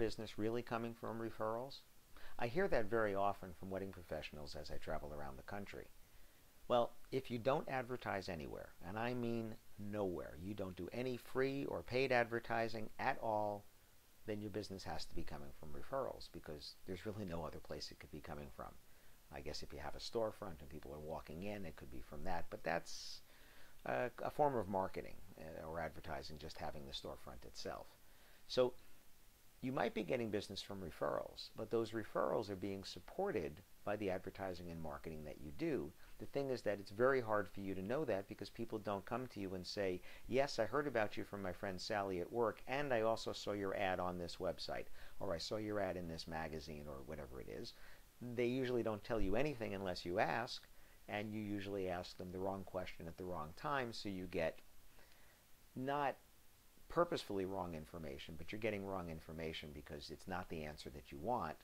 business really coming from referrals? I hear that very often from wedding professionals as I travel around the country. Well, if you don't advertise anywhere, and I mean nowhere, you don't do any free or paid advertising at all, then your business has to be coming from referrals because there's really no other place it could be coming from. I guess if you have a storefront and people are walking in, it could be from that, but that's a form of marketing or advertising, just having the storefront itself. So you might be getting business from referrals, but those referrals are being supported by the advertising and marketing that you do. The thing is that it's very hard for you to know that because people don't come to you and say, yes, I heard about you from my friend Sally at work, and I also saw your ad on this website, or I saw your ad in this magazine, or whatever it is. They usually don't tell you anything unless you ask, and you usually ask them the wrong question at the wrong time, so you get not purposefully wrong information, but you're getting wrong information because it's not the answer that you want,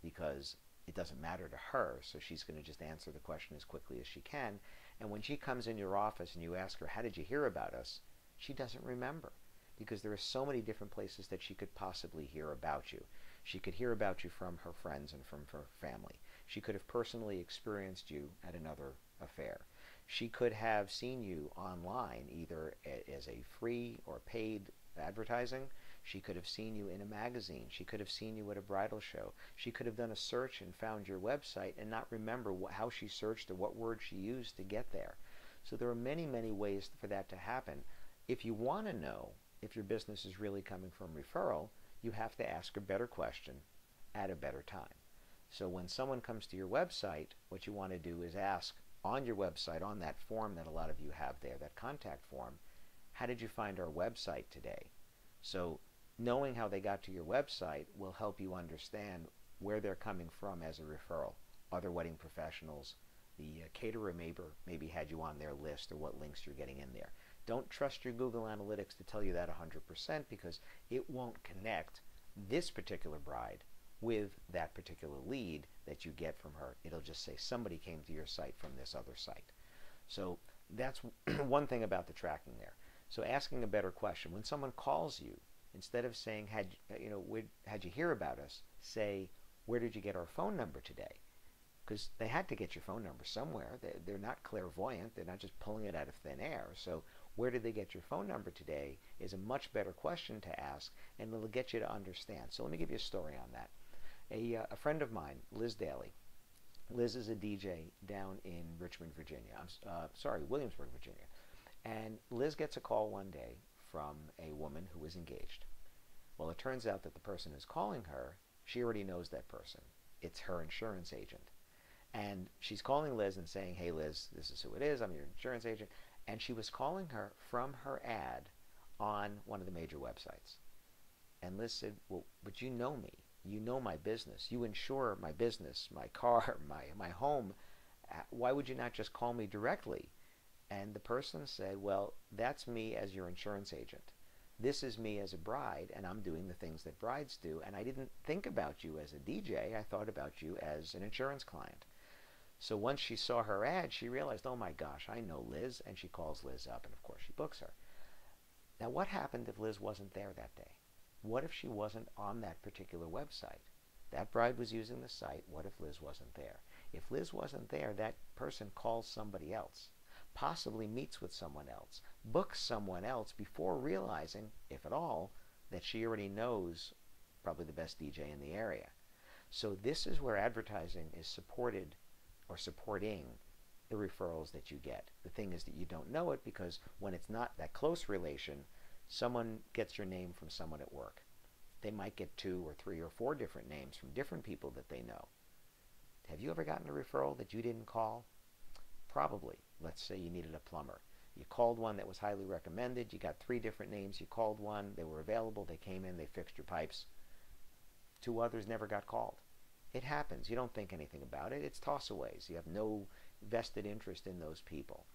because it doesn't matter to her, so she's going to just answer the question as quickly as she can. And when she comes in your office and you ask her, how did you hear about us? She doesn't remember because there are so many different places that she could possibly hear about you. She could hear about you from her friends and from her family. She could have personally experienced you at another affair. She could have seen you online either as a free or paid advertising. She could have seen you in a magazine. She could have seen you at a bridal show. She could have done a search and found your website and not remember how she searched or what word she used to get there. So there are many, many ways for that to happen. If you want to know if your business is really coming from referral, you have to ask a better question at a better time. So when someone comes to your website, what you want to do is ask on your website, on that form that a lot of you have there, that contact form, how did you find our website today? So knowing how they got to your website will help you understand where they're coming from as a referral. Other wedding professionals, the caterer maybe had you on their list, or what links you're getting in there. Don't trust your Google Analytics to tell you that 100% because it won't connect this particular bride with that particular lead that you get from her. It'll just say somebody came to your site from this other site. So that's one thing about the tracking there. So asking a better question. When someone calls you, instead of saying, how'd you hear about us, say, where did you get our phone number today? Because they had to get your phone number somewhere. They're not clairvoyant. They're not just pulling it out of thin air. So where did they get your phone number today is a much better question to ask, and it'll get you to understand. So let me give you a story on that. A friend of mine, Liz Daly. Liz is a DJ down in Richmond, Virginia. Williamsburg, Virginia. And Liz gets a call one day from a woman who is engaged. Well, it turns out that the person who's calling her, she already knows that person. It's her insurance agent. And she's calling Liz and saying, hey Liz, this is who it is, I'm your insurance agent. And she was calling her from her ad on one of the major websites. And Liz said, well, but you know me. You know my business. You insure my business, my car, my home. Why would you not just call me directly? And the person said, well, that's me as your insurance agent. This is me as a bride, and I'm doing the things that brides do. And I didn't think about you as a DJ. I thought about you as an insurance client. So once she saw her ad, she realized, oh my gosh, I know Liz. And she calls Liz up, and of course she books her. Now what happened if Liz wasn't there that day? What if she wasn't on that particular website? That bride was using the site. What if Liz wasn't there? If Liz wasn't there, that person calls somebody else, possibly meets with someone else, books someone else before realizing, if at all, that she already knows probably the best DJ in the area. So this is where advertising is supported or supporting the referrals that you get. The thing is that you don't know it because when it's not that close relation, someone gets your name from someone at work. They might get 2 or 3 or 4 different names from different people that they know. Have you ever gotten a referral that you didn't call? Probably. Let's say you needed a plumber. You called one that was highly recommended. You got 3 different names. You called one. They were available. They came in. They fixed your pipes. 2 others never got called. It happens. You don't think anything about it. It's toss-aways. You have no vested interest in those people.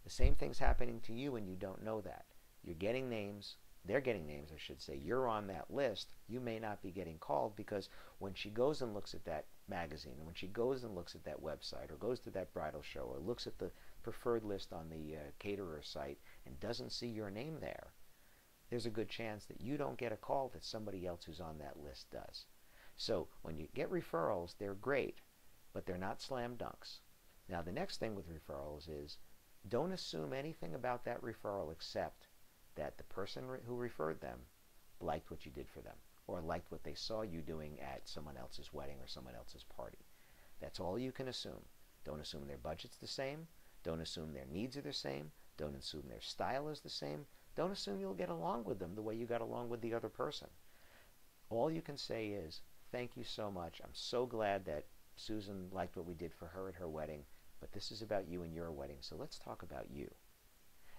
The same thing's happening to you and you don't know that. You're getting names. They're getting names, I should say. You're on that list. You may not be getting called because when she goes and looks at that magazine, and when she goes and looks at that website, or goes to that bridal show, or looks at the preferred list on the caterer site and doesn't see your name there, there's a good chance that you don't get a call that somebody else who's on that list does. So when you get referrals, they're great, but they're not slam dunks. Now the next thing with referrals is don't assume anything about that referral except that the person who referred them liked what you did for them or liked what they saw you doing at someone else's wedding or someone else's party. That's all you can assume. Don't assume their budget's the same. Don't assume their needs are the same. Don't assume their style is the same. Don't assume you'll get along with them the way you got along with the other person. All you can say is, thank you so much. I'm so glad that Susan liked what we did for her at her wedding, but this is about you and your wedding, so let's talk about you.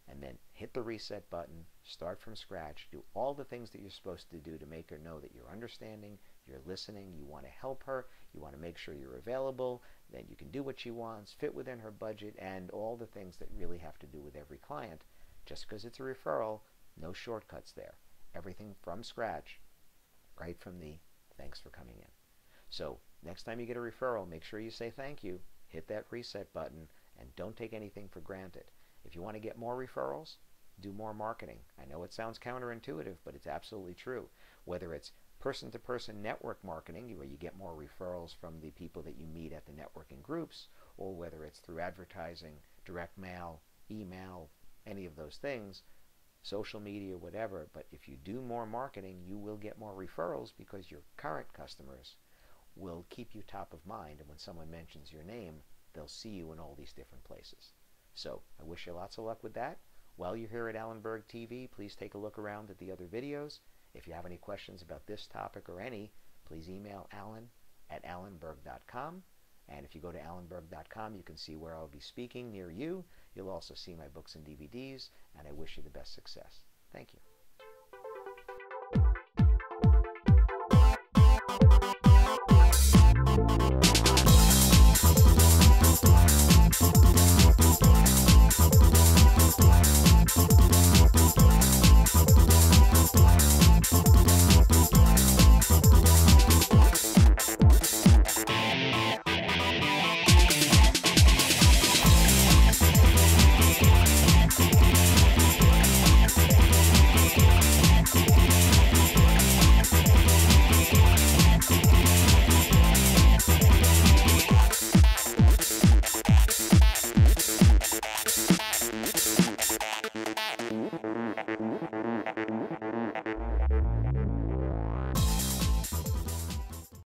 And then hit the reset button, start from scratch, do all the things that you're supposed to do to make her know that you're understanding, you're listening, you want to help her, you want to make sure you're available, that you can do what she wants, fit within her budget, and all the things that really have to do with every client. Just because it's a referral, no shortcuts there. Everything from scratch, right from the thanks for coming in. So next time you get a referral, make sure you say thank you, hit that reset button, and don't take anything for granted. If you want to get more referrals, do more marketing. I know it sounds counterintuitive, but it's absolutely true. Whether it's person-to-person network marketing, where you get more referrals from the people that you meet at the networking groups, or whether it's through advertising, direct mail, email, any of those things, social media, whatever. But if you do more marketing, you will get more referrals because your current customers will keep you top of mind. And when someone mentions your name, they'll see you in all these different places. So I wish you lots of luck with that. While you're here at Alan Berg TV, please take a look around at the other videos. If you have any questions about this topic or any, please email alan@alanberg.com. And if you go to alanberg.com, you can see where I'll be speaking near you. You'll also see my books and DVDs, and I wish you the best success. Thank you.